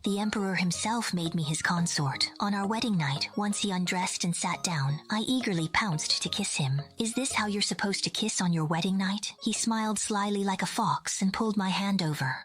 The emperor himself made me his consort. On our wedding night, once he undressed and sat down, I eagerly pounced to kiss him. Is this how you're supposed to kiss on your wedding night? He smiled slyly like a fox and pulled my hand over.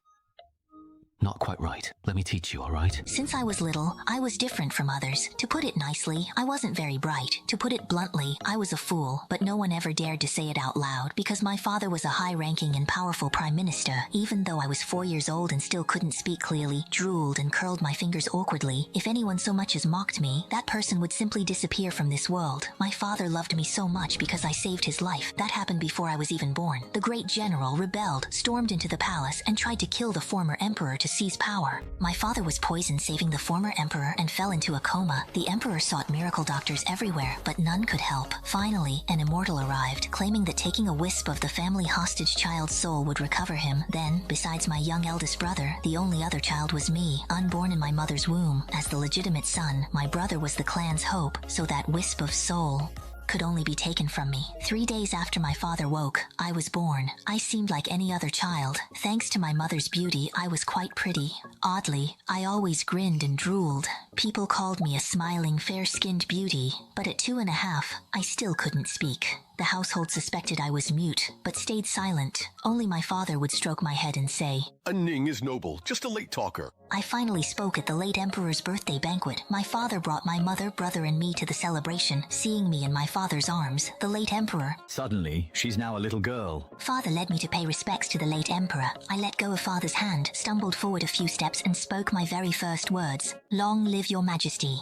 Not quite right. Let me teach you, all right? Since I was little, I was different from others. To put it nicely, I wasn't very bright. To put it bluntly, I was a fool, but no one ever dared to say it out loud because my father was a high-ranking and powerful prime minister. Even though I was 4 years old and still couldn't speak clearly, drooled and curled my fingers awkwardly, if anyone so much as mocked me, that person would simply disappear from this world. My father loved me so much because I saved his life. That happened before I was even born. The great general rebelled, stormed into the palace, and tried to kill the former emperor to seize power. My father was poisoned saving the former emperor and fell into a coma. The emperor sought miracle doctors everywhere, but none could help. Finally, an immortal arrived, claiming that taking a wisp of the family hostage child's soul would recover him. Then, besides my young eldest brother, the only other child was me, unborn in my mother's womb. As the legitimate son, my brother was the clan's hope, so that wisp of soul could only be taken from me. 3 days after my father woke, I was born. I seemed like any other child. Thanks to my mother's beauty, I was quite pretty. Oddly, I always grinned and drooled. People called me a smiling, fair-skinned beauty, but at 2.5, I still couldn't speak. The household suspected I was mute, but stayed silent. Only my father would stroke my head and say, "A Ning is noble, just a late talker." I finally spoke at the late emperor's birthday banquet. My father brought my mother, brother, and me to the celebration. Seeing me in my father's arms, the late emperor... Suddenly, she's now a little girl. Father led me to pay respects to the late emperor. I let go of father's hand, stumbled forward a few steps, and spoke my very first words. "Long live your majesty."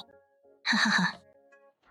Ha ha ha.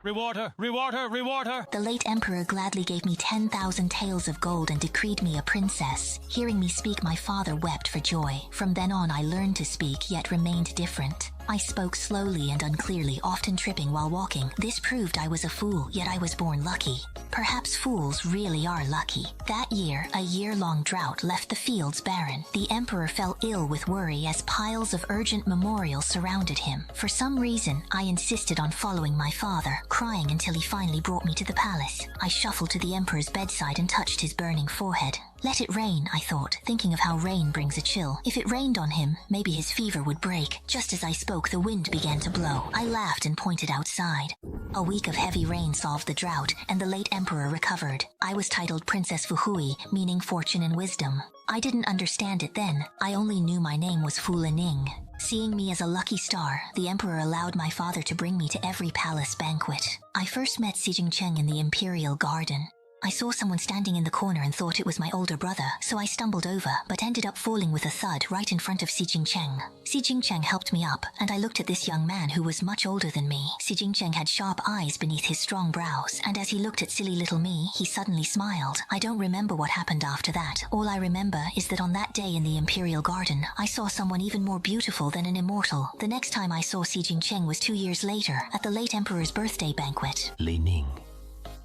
Reward her! Reward her! Reward her! The late emperor gladly gave me 10,000 taels of gold and decreed me a princess. Hearing me speak, my father wept for joy. From then on, I learned to speak, yet remained different. I spoke slowly and unclearly, often tripping while walking. This proved I was a fool, yet I was born lucky. Perhaps fools really are lucky. That year, a year-long drought left the fields barren. The emperor fell ill with worry as piles of urgent memorials surrounded him. For some reason, I insisted on following my father, crying until he finally brought me to the palace. I shuffled to the emperor's bedside and touched his burning forehead. Let it rain, I thought, thinking of how rain brings a chill. If it rained on him, maybe his fever would break. Just as I spoke, the wind began to blow. I laughed and pointed outside. A week of heavy rain solved the drought, and the late emperor recovered. I was titled Princess Fuhui, meaning fortune and wisdom. I didn't understand it then. I only knew my name was Fu Lining. Seeing me as a lucky star, the emperor allowed my father to bring me to every palace banquet. I first met Si Jingcheng in the imperial garden. I saw someone standing in the corner and thought it was my older brother, so I stumbled over, but ended up falling with a thud right in front of Si Jingcheng. Si Jingcheng helped me up, and I looked at this young man who was much older than me. Si Jingcheng had sharp eyes beneath his strong brows, and as he looked at silly little me, he suddenly smiled. I don't remember what happened after that. All I remember is that on that day in the imperial garden, I saw someone even more beautiful than an immortal. The next time I saw Si Jingcheng was 2 years later, at the late emperor's birthday banquet. Li Ning,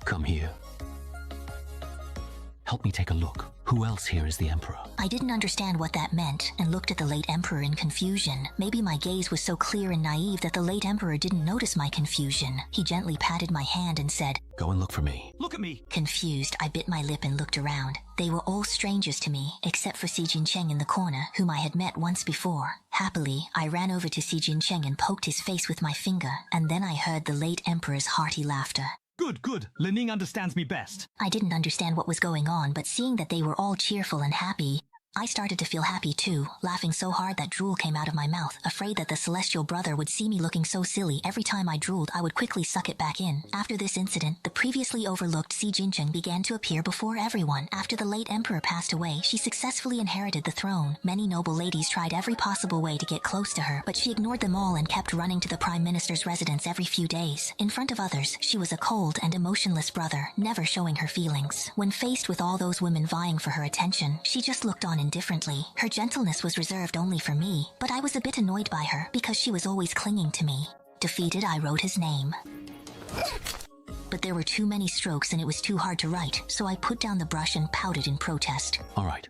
come here. Help me take a look. Who else here is the emperor? I didn't understand what that meant and looked at the late emperor in confusion. Maybe my gaze was so clear and naive that the late emperor didn't notice my confusion. He gently patted my hand and said, "Go and look for me." Look at me! Confused, I bit my lip and looked around. They were all strangers to me, except for Si Jincheng in the corner, whom I had met once before. Happily, I ran over to Si Jincheng and poked his face with my finger, and then I heard the late emperor's hearty laughter. Good, good. Lining understands me best. I didn't understand what was going on, but seeing that they were all cheerful and happy, I started to feel happy too, laughing so hard that drool came out of my mouth. Afraid that the celestial brother would see me looking so silly every time I drooled, I would quickly suck it back in. After this incident, the previously overlooked Si Jincheng began to appear before everyone. After the late emperor passed away, she successfully inherited the throne. Many noble ladies tried every possible way to get close to her, but she ignored them all and kept running to the prime minister's residence every few days. In front of others, she was a cold and emotionless brother, never showing her feelings. When faced with all those women vying for her attention, she just looked on indifferently. Her gentleness was reserved only for me, but I was a bit annoyed by her because she was always clinging to me. Defeated, I wrote his name. But there were too many strokes and it was too hard to write, so I put down the brush and pouted in protest. All right.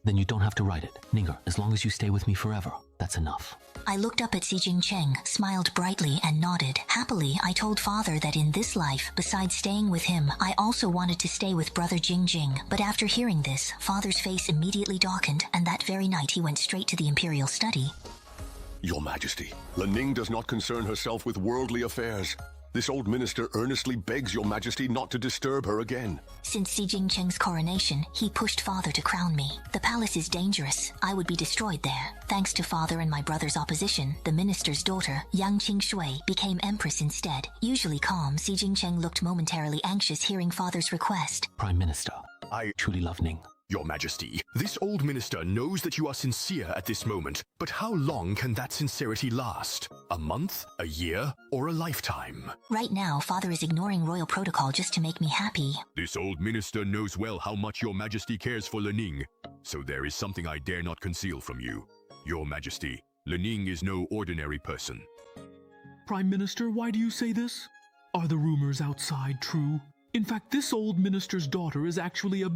Then you don't have to write it. Ninger, as long as you stay with me forever, that's enough. I looked up at Si Jingcheng, smiled brightly, and nodded. Happily, I told father that in this life, besides staying with him, I also wanted to stay with brother Jingjing. But after hearing this, father's face immediately darkened, and that very night he went straight to the imperial study. Your Majesty, Lening does not concern herself with worldly affairs. This old minister earnestly begs Your Majesty not to disturb her again. Since Si Jingcheng's coronation, he pushed father to crown me. The palace is dangerous. I would be destroyed there. Thanks to father and my brother's opposition, the minister's daughter, Yang Qingshui, became empress instead. Usually calm, Si Jingcheng looked momentarily anxious hearing father's request. Prime Minister, I truly love Ning. Your Majesty, this old minister knows that you are sincere at this moment, but how long can that sincerity last? A month, a year, or a lifetime? Right now, father is ignoring royal protocol just to make me happy. This old minister knows well how much Your Majesty cares for Lening, so there is something I dare not conceal from you. Your Majesty, Lening is no ordinary person. Prime Minister, why do you say this? Are the rumors outside true? In fact, this old minister's daughter is actually a...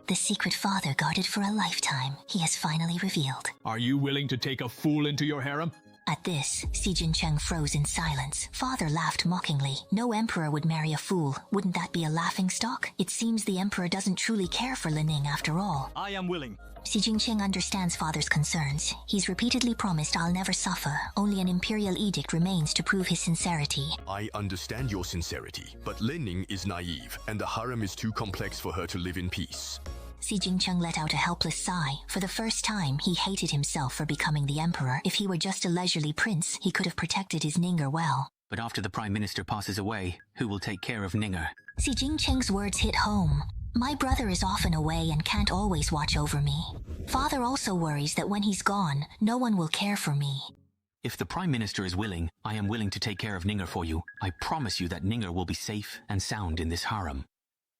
The secret father guarded for a lifetime, he has finally revealed. Are you willing to take a fool into your harem? At this, Si Jingcheng froze in silence. Father laughed mockingly. No emperor would marry a fool. Wouldn't that be a laughingstock? It seems the emperor doesn't truly care for Lening after all. I am willing. Si Jingcheng understands father's concerns. He's repeatedly promised I'll never suffer. Only an imperial edict remains to prove his sincerity. I understand your sincerity, but Lening is naive, and the harem is too complex for her to live in peace. Si Jingcheng let out a helpless sigh. For the first time, he hated himself for becoming the emperor. If he were just a leisurely prince, he could have protected his Ninger well. But after the Prime Minister passes away, who will take care of Ninger? Si Jingcheng's words hit home. My brother is often away and can't always watch over me. Father also worries that when he's gone, no one will care for me. If the Prime Minister is willing, I am willing to take care of Ninger for you. I promise you that Ninger will be safe and sound in this harem.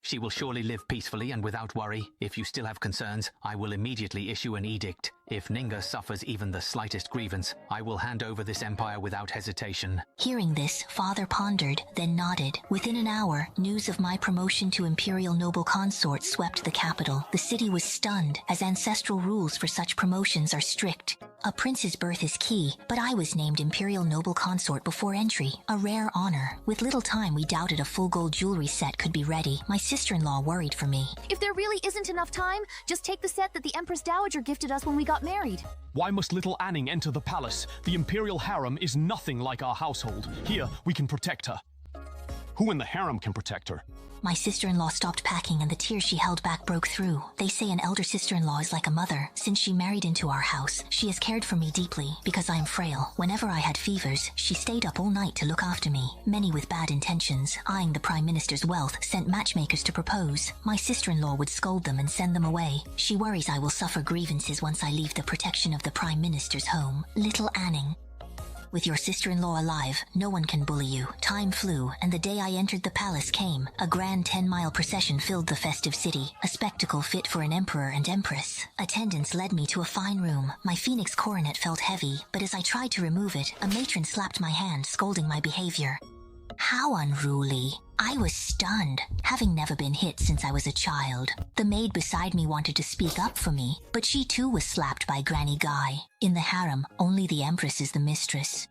She will surely live peacefully and without worry. If you still have concerns, I will immediately issue an edict. If Ninger suffers even the slightest grievance, I will hand over this empire without hesitation. Hearing this, father pondered, then nodded. Within an hour, news of my promotion to imperial noble consort swept the capital. The city was stunned, as ancestral rules for such promotions are strict. A prince's birth is key, but I was named imperial noble consort before entry, a rare honor. With little time, we doubted a full gold jewelry set could be ready. My sister-in-law worried for me. If there really isn't enough time, just take the set that the Empress Dowager gifted us when we got married. Why must little Anning enter the palace? The imperial harem is nothing like our household. Here, we can protect her. Who in the harem can protect her? My sister-in-law stopped packing and the tears she held back broke through. They say an elder sister-in-law is like a mother. Since she married into our house, she has cared for me deeply. Because I am frail, whenever I had fevers, she stayed up all night to look after me. Many with bad intentions, eyeing the Prime Minister's wealth, sent matchmakers to propose. My sister-in-law would scold them and send them away. She worries I will suffer grievances once I leave the protection of the Prime Minister's home. Little Anning. With your sister-in-law alive, no one can bully you. Time flew, and the day I entered the palace came. A grand 10-mile procession filled the festive city, a spectacle fit for an emperor and empress. Attendants led me to a fine room. My phoenix coronet felt heavy, but as I tried to remove it, a matron slapped my hand, scolding my behavior. How unruly. I was stunned, having never been hit since I was a child. The maid beside me wanted to speak up for me, but she too was slapped by Granny Guy. In the harem, only the empress is the mistress.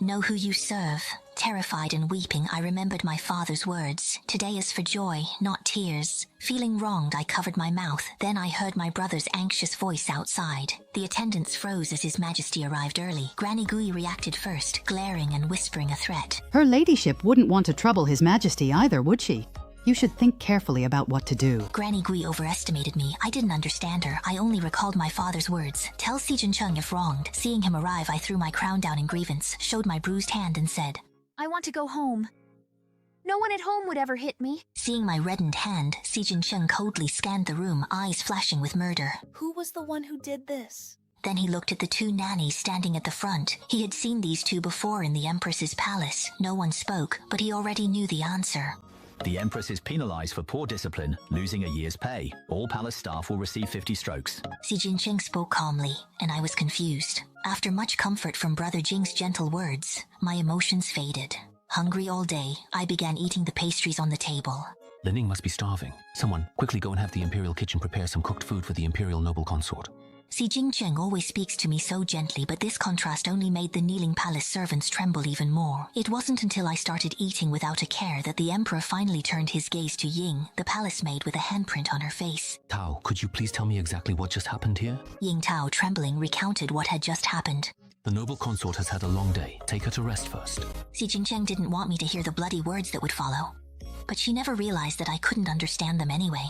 Know who you serve. Terrified and weeping, I remembered my father's words. Today is for joy, not tears. Feeling wronged, I covered my mouth. Then I heard my brother's anxious voice outside. The attendants froze as His Majesty arrived early. Granny Gui reacted first, glaring and whispering a threat. Her ladyship wouldn't want to trouble His Majesty either, would she? You should think carefully about what to do. Granny Gui overestimated me. I didn't understand her. I only recalled my father's words. Tell Si Jingcheng if wronged. Seeing him arrive, I threw my crown down in grievance, showed my bruised hand and said, I want to go home. No one at home would ever hit me. Seeing my reddened hand, Si Jingcheng coldly scanned the room, eyes flashing with murder. Who was the one who did this? Then he looked at the two nannies standing at the front. He had seen these two before in the Empress's palace. No one spoke, but he already knew the answer. The Empress is penalized for poor discipline, losing a year's pay. All palace staff will receive 50 strokes. Si Jingcheng spoke calmly, and I was confused. After much comfort from Brother Jing's gentle words, my emotions faded. Hungry all day, I began eating the pastries on the table. Lening must be starving. Someone, quickly go and have the Imperial kitchen prepare some cooked food for the Imperial noble consort. Si Jingcheng always speaks to me so gently, but this contrast only made the kneeling palace servants tremble even more. It wasn't until I started eating without a care that the emperor finally turned his gaze to Ying, the palace maid with a handprint on her face. Tao, could you please tell me exactly what just happened here? Ying Tao, trembling, recounted what had just happened. The noble consort has had a long day. Take her to rest first. Si Jingcheng didn't want me to hear the bloody words that would follow, but she never realized that I couldn't understand them anyway.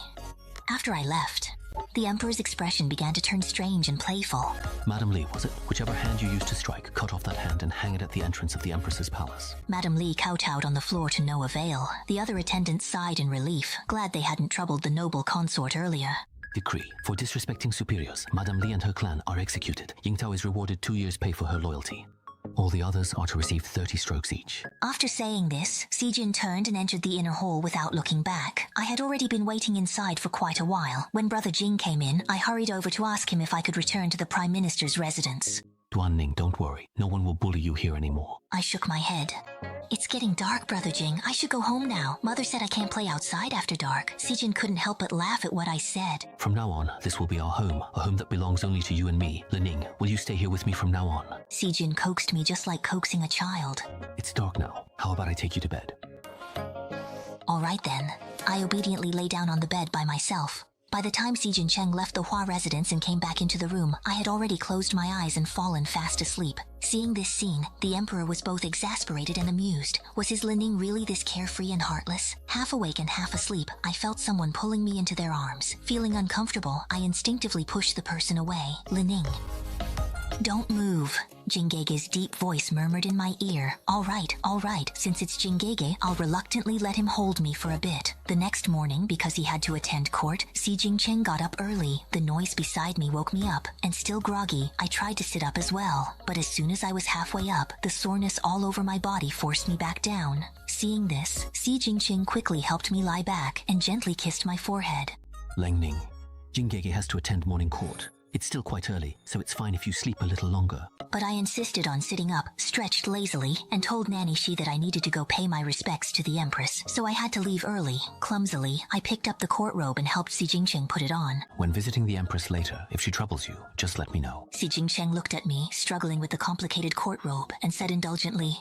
After I left, the Emperor's expression began to turn strange and playful. Madam Li, was it? Whichever hand you used to strike, cut off that hand and hang it at the entrance of the Empress's palace. Madam Li kowtowed on the floor to no avail. The other attendants sighed in relief, glad they hadn't troubled the noble consort earlier. Decree. For disrespecting superiors, Madam Li and her clan are executed. Yingtao is rewarded 2 years' pay for her loyalty. All the others are to receive 30 strokes each. After saying this, Si Jin turned and entered the inner hall without looking back. I had already been waiting inside for quite a while. When Brother Jing came in, I hurried over to ask him if I could return to the Prime Minister's residence. Duan Ning, don't worry. No one will bully you here anymore. I shook my head. It's getting dark, Brother Jing. I should go home now. Mother said I can't play outside after dark. Si Jin couldn't help but laugh at what I said. From now on, this will be our home. A home that belongs only to you and me. Lening, will you stay here with me from now on? Si Jin coaxed me just like coaxing a child. It's dark now. How about I take you to bed? All right then. I obediently lay down on the bed by myself. By the time Si Jincheng left the Hua residence and came back into the room, I had already closed my eyes and fallen fast asleep. Seeing this scene, the Emperor was both exasperated and amused. Was his Lining really this carefree and heartless? Half awake and half asleep, I felt someone pulling me into their arms. Feeling uncomfortable, I instinctively pushed the person away. Lining. Don't move. Jingege's deep voice murmured in my ear. All right. Since it's Jingege, I'll reluctantly let him hold me for a bit. The next morning, because he had to attend court, Si Jingcheng got up early. The noise beside me woke me up, and still groggy, I tried to sit up as well. But as soon as I was halfway up, the soreness all over my body forced me back down. Seeing this, Si Jingcheng quickly helped me lie back and gently kissed my forehead. Langning, Jingege has to attend morning court. It's still quite early, so it's fine if you sleep a little longer. But I insisted on sitting up, stretched lazily, and told Nanny Shi that I needed to go pay my respects to the Empress, so I had to leave early. Clumsily, I picked up the court robe and helped Si Jingcheng put it on. When visiting the Empress later, if she troubles you, just let me know. Si Jingcheng looked at me, struggling with the complicated court robe, and said indulgently,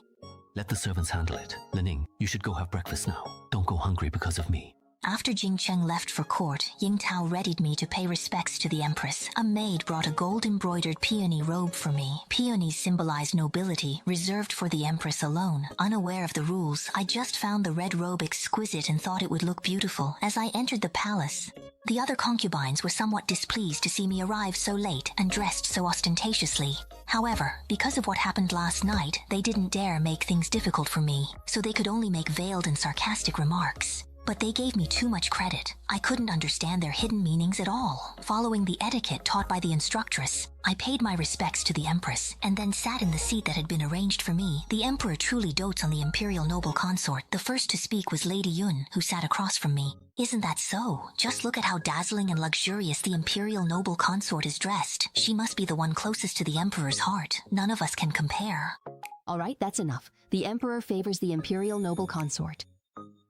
Let the servants handle it. Lening, you should go have breakfast now. Don't go hungry because of me. After Jingcheng left for court, Yingtao readied me to pay respects to the Empress. A maid brought a gold-embroidered peony robe for me. Peonies symbolize nobility, reserved for the Empress alone. Unaware of the rules, I just found the red robe exquisite and thought it would look beautiful. As I entered the palace, the other concubines were somewhat displeased to see me arrive so late and dressed so ostentatiously. However, because of what happened last night, they didn't dare make things difficult for me, so they could only make veiled and sarcastic remarks. But they gave me too much credit. I couldn't understand their hidden meanings at all. Following the etiquette taught by the instructress, I paid my respects to the Empress and then sat in the seat that had been arranged for me. The Emperor truly dotes on the imperial noble consort. The first to speak was Lady Yun, who sat across from me. Isn't that so? Just look at how dazzling and luxurious the imperial noble consort is dressed. She must be the one closest to the Emperor's heart. None of us can compare. All right, that's enough. The Emperor favors the imperial noble consort.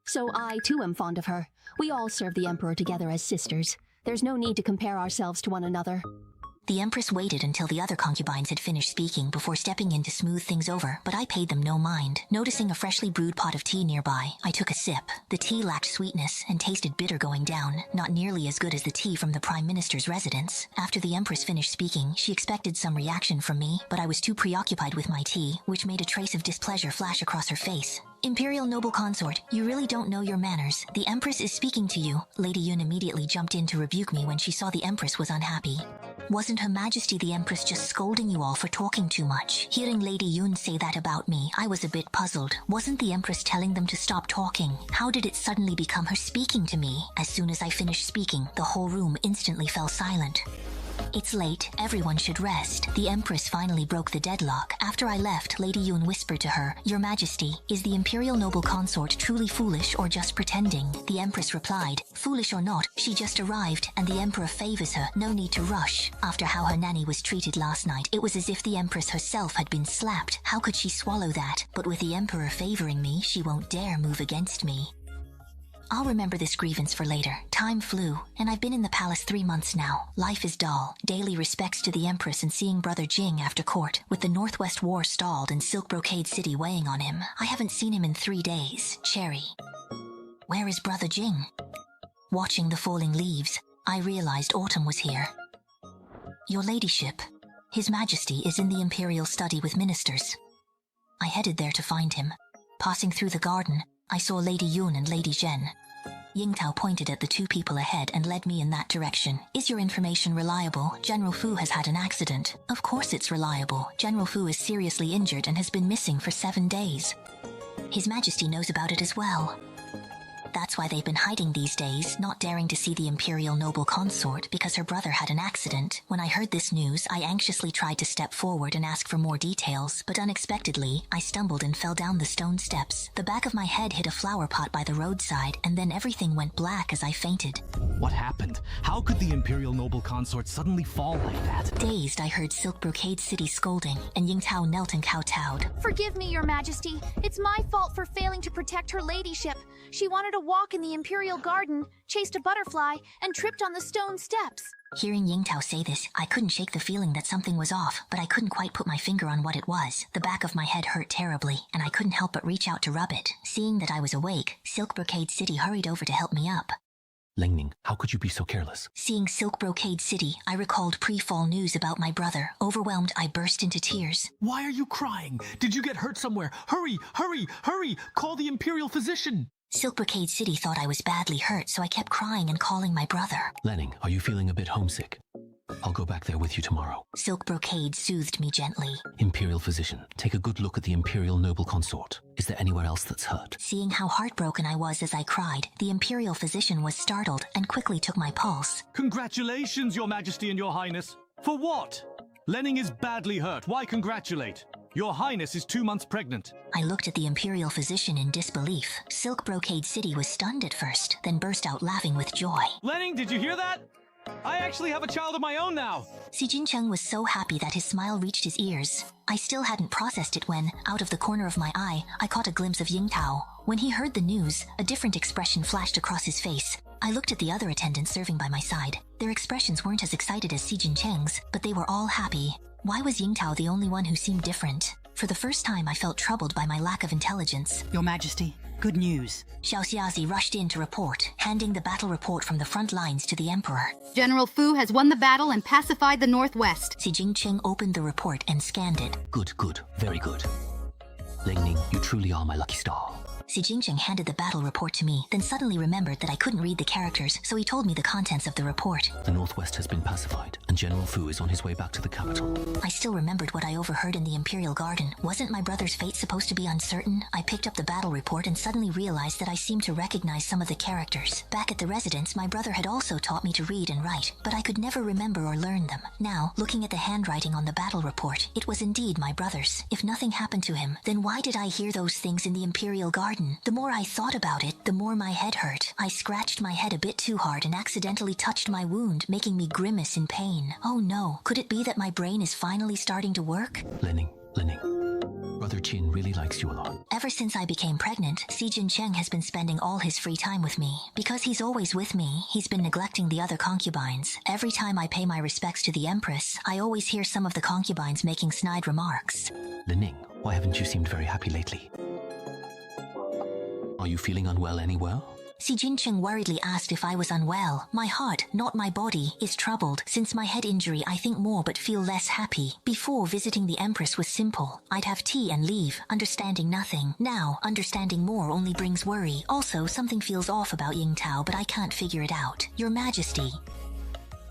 So I, too, am fond of her. We all serve the Emperor together as sisters. There's no need to compare ourselves to one another. The Empress waited until the other concubines had finished speaking before stepping in to smooth things over, but I paid them no mind. Noticing a freshly brewed pot of tea nearby, I took a sip. The tea lacked sweetness and tasted bitter going down, not nearly as good as the tea from the Prime Minister's residence. After the Empress finished speaking, she expected some reaction from me, but I was too preoccupied with my tea, which made a trace of displeasure flash across her face. Imperial noble consort, you really don't know your manners. The Empress is speaking to you. Lady Yun immediately jumped in to rebuke me when she saw the Empress was unhappy. Wasn't Her Majesty the Empress just scolding you all for talking too much? Hearing Lady Yun say that about me, I was a bit puzzled. Wasn't the Empress telling them to stop talking? How did it suddenly become her speaking to me? As soon as I finished speaking, the whole room instantly fell silent. It's late, everyone should rest. The Empress finally broke the deadlock. After I left, Lady Yun whispered to her, Your Majesty, is the Imperial Noble Consort truly foolish or just pretending? The Empress replied, Foolish or not, she just arrived, and the Emperor favors her, no need to rush. After how her nanny was treated last night, it was as if the Empress herself had been slapped. How could she swallow that? But with the Emperor favoring me, she won't dare move against me. I'll remember this grievance for later. Time flew, and I've been in the palace 3 months now. Life is dull. Daily respects to the Empress and seeing Brother Jing after court. With the Northwest War stalled and Silk Brocade City weighing on him, I haven't seen him in 3 days. Cherry. Where is Brother Jing? Watching the falling leaves, I realized autumn was here. Your ladyship. His Majesty is in the imperial study with ministers. I headed there to find him. Passing through the garden, I saw Lady Yun and Lady Zhen. Yingtao pointed at the two people ahead and led me in that direction. Is your information reliable? General Fu has had an accident. Of course it's reliable. General Fu is seriously injured and has been missing for 7 days. His Majesty knows about it as well. That's why they've been hiding these days, not daring to see the imperial noble consort because her brother had an accident. When I heard this news, I anxiously tried to step forward and ask for more details, but unexpectedly, I stumbled and fell down the stone steps. The back of my head hit a flower pot by the roadside, and then everything went black as I fainted. What happened? How could the imperial noble consort suddenly fall like that? Dazed, I heard Silk Brocade City scolding, and Yingtao knelt and kowtowed. Forgive me, Your Majesty. It's my fault for failing to protect her ladyship. She wanted to walk in the imperial garden, chased a butterfly, and tripped on the stone steps. Hearing Yingtao say this, I couldn't shake the feeling that something was off, but I couldn't quite put my finger on what it was. The back of my head hurt terribly, and I couldn't help but reach out to rub it. Seeing that I was awake, Silk Brocade City hurried over to help me up. Lingning, how could you be so careless? Seeing Silk Brocade City, I recalled pre-fall news about my brother. Overwhelmed, I burst into tears. Why are you crying? Did you get hurt somewhere? Hurry, hurry, hurry! Call the imperial physician! Silk Brocade City thought I was badly hurt, so I kept crying and calling my brother. Lenning, are you feeling a bit homesick? I'll go back there with you tomorrow. Silk Brocade soothed me gently. Imperial physician, take a good look at the imperial noble consort. Is there anywhere else that's hurt? Seeing how heartbroken I was as I cried, the imperial physician was startled and quickly took my pulse. Congratulations, Your Majesty and Your Highness. For what? Lenning is badly hurt. Why congratulate? Your Highness is 2 months pregnant. I looked at the imperial physician in disbelief. Silk Brocade City was stunned at first, then burst out laughing with joy. Lenning, did you hear that? I actually have a child of my own now. Si Jincheng was so happy that his smile reached his ears. I still hadn't processed it when, out of the corner of my eye, I caught a glimpse of Yingtao. When he heard the news, a different expression flashed across his face. I looked at the other attendants serving by my side. Their expressions weren't as excited as Si Jincheng's, but they were all happy. Why was Yingtao the only one who seemed different? For the first time, I felt troubled by my lack of intelligence. Your Majesty, good news. Xiao Xiazi rushed in to report, handing the battle report from the front lines to the Emperor. General Fu has won the battle and pacified the Northwest. Si Jingqing opened the report and scanned it. Good, good, very good. Lingning, you truly are my lucky star. Si Jingqing handed the battle report to me, then suddenly remembered that I couldn't read the characters, so he told me the contents of the report. The Northwest has been pacified, and General Fu is on his way back to the capital. I still remembered what I overheard in the Imperial Garden. Wasn't my brother's fate supposed to be uncertain? I picked up the battle report and suddenly realized that I seemed to recognize some of the characters. Back at the residence, my brother had also taught me to read and write, but I could never remember or learn them. Now, looking at the handwriting on the battle report, it was indeed my brother's. If nothing happened to him, then why did I hear those things in the Imperial Garden? The more I thought about it, the more my head hurt. I scratched my head a bit too hard and accidentally touched my wound, making me grimace in pain. Oh no, could it be that my brain is finally starting to work? Lingning. Brother Qin really likes you a lot. Ever since I became pregnant, Si Jincheng has been spending all his free time with me. Because he's always with me, he's been neglecting the other concubines. Every time I pay my respects to the Empress, I always hear some of the concubines making snide remarks. Lingning, why haven't you seemed very happy lately? Are you feeling unwell anywhere? Si Jincheng worriedly asked if I was unwell. My heart, not my body, is troubled. Since my head injury, I think more but feel less happy. Before, visiting the Empress was simple. I'd have tea and leave, understanding nothing. Now, understanding more only brings worry. Also, something feels off about Yingtao, but I can't figure it out. Your Majesty.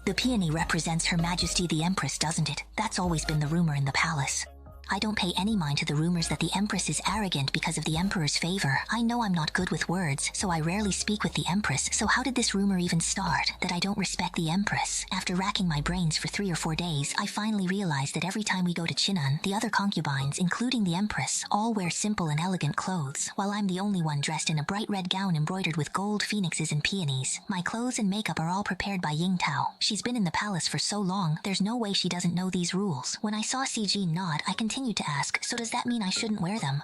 The peony represents Her Majesty the Empress, doesn't it? That's always been the rumor in the palace. I don't pay any mind to the rumors that the Empress is arrogant because of the Emperor's favor. I know I'm not good with words, so I rarely speak with the Empress. So how did this rumor even start, that I don't respect the Empress? After racking my brains for 3 or 4 days, I finally realized that every time we go to Chinan, the other concubines, including the Empress, all wear simple and elegant clothes, while I'm the only one dressed in a bright red gown embroidered with gold phoenixes and peonies. My clothes and makeup are all prepared by Yingtao. She's been in the palace for so long, there's no way she doesn't know these rules. When I saw CG nod, I continued to ask, so does that mean I shouldn't wear them?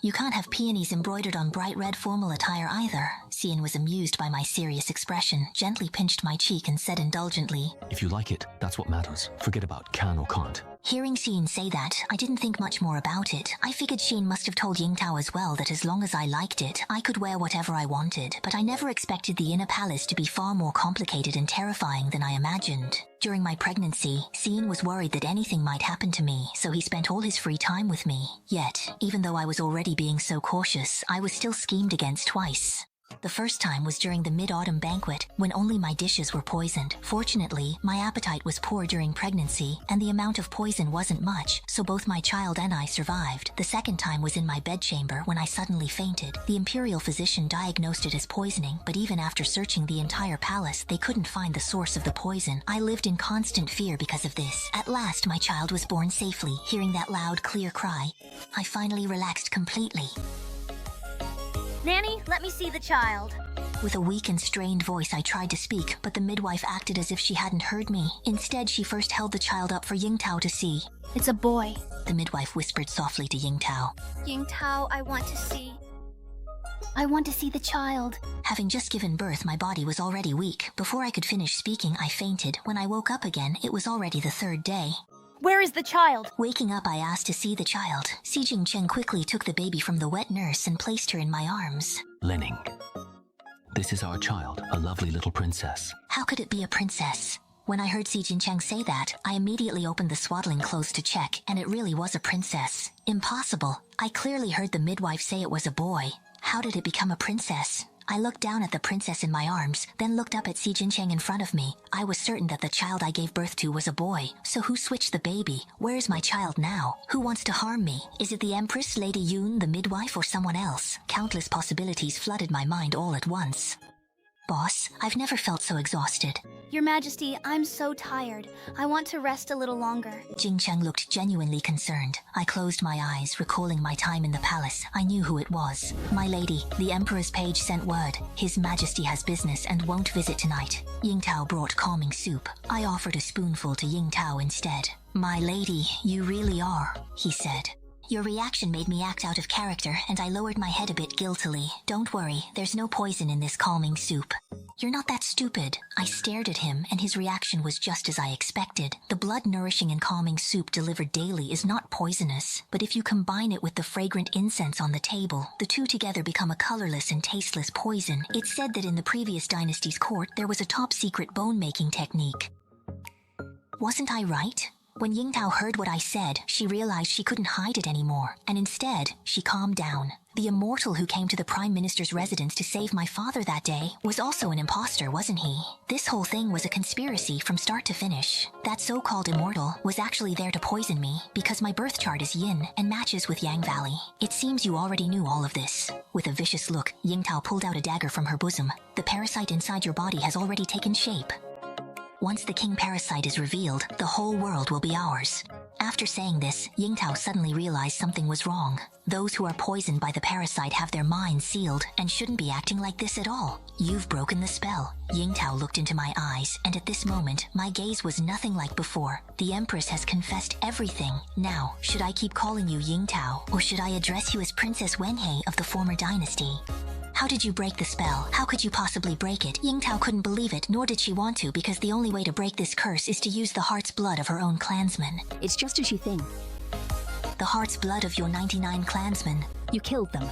You can't have peonies embroidered on bright red formal attire either. Xian was amused by my serious expression, gently pinched my cheek and said indulgently, If you like it, that's what matters. Forget about can or can't. Hearing Xin say that, I didn't think much more about it. I figured Xin must have told Yingtao as well that as long as I liked it, I could wear whatever I wanted, but I never expected the inner palace to be far more complicated and terrifying than I imagined. During my pregnancy, Xin was worried that anything might happen to me, so he spent all his free time with me. Yet, even though I was already being so cautious, I was still schemed against twice. The first time was during the mid-autumn banquet, when only my dishes were poisoned. Fortunately, my appetite was poor during pregnancy, and the amount of poison wasn't much, so both my child and I survived. The second time was in my bedchamber when I suddenly fainted. The imperial physician diagnosed it as poisoning, but even after searching the entire palace, they couldn't find the source of the poison. I lived in constant fear because of this. At last, my child was born safely. Hearing that loud, clear cry, I finally relaxed completely. Nanny, let me see the child. With a weak and strained voice, I tried to speak, but the midwife acted as if she hadn't heard me. Instead, she first held the child up for Yingtao to see. It's a boy. The midwife whispered softly to Yingtao. Yingtao, I want to see the child. Having just given birth, my body was already weak. Before I could finish speaking, I fainted. When I woke up again, it was already the third day. Where is the child? Waking up, I asked to see the child. Si Jingcheng quickly took the baby from the wet nurse and placed her in my arms. Lening, this is our child, a lovely little princess. How could it be a princess? When I heard Si Jincheng say that, I immediately opened the swaddling clothes to check, and it really was a princess. Impossible. I clearly heard the midwife say it was a boy. How did it become a princess? I looked down at the princess in my arms, then looked up at Si Jincheng in front of me. I was certain that the child I gave birth to was a boy. So who switched the baby? Where is my child now? Who wants to harm me? Is it the Empress, Lady Yun, the midwife, or someone else? Countless possibilities flooded my mind all at once. Boss, I've never felt so exhausted. Your Majesty, I'm so tired. I want to rest a little longer. Jingcheng looked genuinely concerned. I closed my eyes, recalling my time in the palace. I knew who it was. My lady, the Emperor's page sent word. His Majesty has business and won't visit tonight. Yingtao brought calming soup. I offered a spoonful to Yingtao instead. My lady, you really are, he said. Your reaction made me act out of character, and I lowered my head a bit guiltily. Don't worry, there's no poison in this calming soup. You're not that stupid. I stared at him, and his reaction was just as I expected. The blood-nourishing and calming soup delivered daily is not poisonous, but if you combine it with the fragrant incense on the table, the two together become a colorless and tasteless poison. It's said that in the previous dynasty's court, there was a top-secret bone-making technique. Wasn't I right? When Yingtao heard what I said, she realized she couldn't hide it anymore, and instead, she calmed down. The immortal who came to the Prime Minister's residence to save my father that day was also an imposter, wasn't he? This whole thing was a conspiracy from start to finish. That so-called immortal was actually there to poison me because my birth chart is yin and matches with Yang Valley. It seems you already knew all of this. With a vicious look, Yingtao pulled out a dagger from her bosom. The parasite inside your body has already taken shape. Once the king parasite is revealed, the whole world will be ours. After saying this, Yingtao suddenly realized something was wrong. Those who are poisoned by the parasite have their minds sealed and shouldn't be acting like this at all. You've broken the spell. Yingtao looked into my eyes, and at this moment, my gaze was nothing like before. The Empress has confessed everything. Now, should I keep calling you Yingtao, or should I address you as Princess Wenhei of the former dynasty? How did you break the spell? How could you possibly break it? Yingtao couldn't believe it, nor did she want to, because the only way to break this curse is to use the heart's blood of her own clansmen. It's just as you think. The heart's blood of your 99 clansmen. You killed them.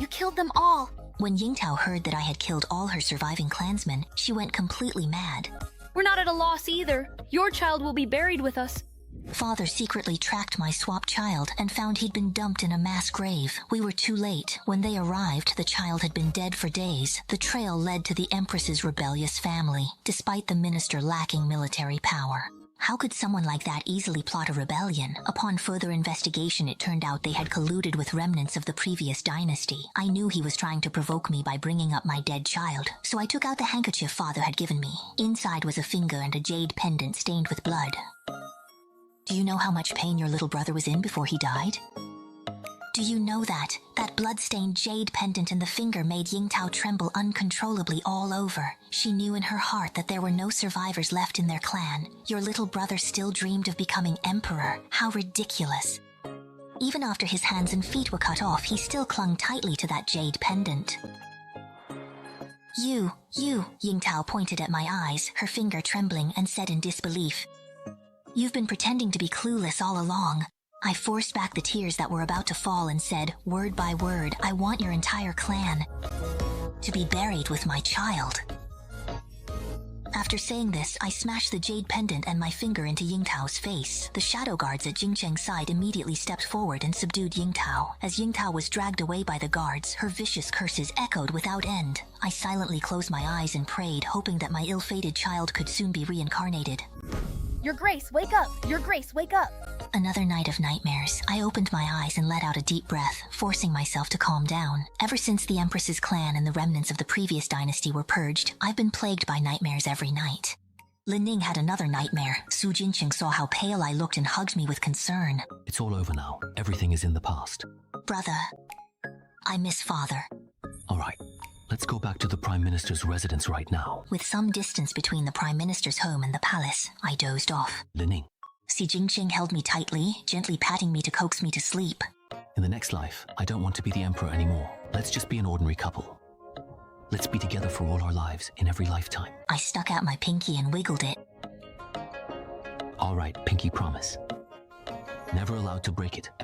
You killed them all. When Yingtao heard that I had killed all her surviving clansmen, she went completely mad. We're not at a loss either. Your child will be buried with us. Father secretly tracked my swap child and found he'd been dumped in a mass grave. We were too late. When they arrived, the child had been dead for days. The trail led to the Empress's rebellious family, despite the minister lacking military power. How could someone like that easily plot a rebellion? Upon further investigation, it turned out they had colluded with remnants of the previous dynasty. I knew he was trying to provoke me by bringing up my dead child, so I took out the handkerchief Father had given me. Inside was a finger and a jade pendant stained with blood. Do you know how much pain your little brother was in before he died? Do you know that blood-stained jade pendant and the finger made Yingtao tremble uncontrollably all over? She knew in her heart that there were no survivors left in their clan. Your little brother still dreamed of becoming emperor. How ridiculous. Even after his hands and feet were cut off, he still clung tightly to that jade pendant. You, Yingtao pointed at my eyes, her finger trembling, and said in disbelief, You've been pretending to be clueless all along. I forced back the tears that were about to fall and said, word by word, I want your entire clan to be buried with my child. After saying this, I smashed the jade pendant and my finger into Yingtao's face. The shadow guards at Jingcheng's side immediately stepped forward and subdued Yingtao. As Yingtao was dragged away by the guards, her vicious curses echoed without end. I silently closed my eyes and prayed, hoping that my ill-fated child could soon be reincarnated. Your Grace, wake up! Your Grace, wake up! Another night of nightmares. I opened my eyes and let out a deep breath, forcing myself to calm down. Ever since the Empress's clan and the remnants of the previous dynasty were purged, I've been plagued by nightmares every night. Lin Ning had another nightmare. Su Jinqing saw how pale I looked and hugged me with concern. It's all over now. Everything is in the past. Brother, I miss father. All right. Let's go back to the Prime Minister's residence right now. With some distance between the Prime Minister's home and the palace, I dozed off. Lin Ning. Si Jingqing held me tightly, gently patting me to coax me to sleep. In the next life, I don't want to be the Emperor anymore. Let's just be an ordinary couple. Let's be together for all our lives, in every lifetime. I stuck out my pinky and wiggled it. All right, pinky promise. Never allowed to break it, ever.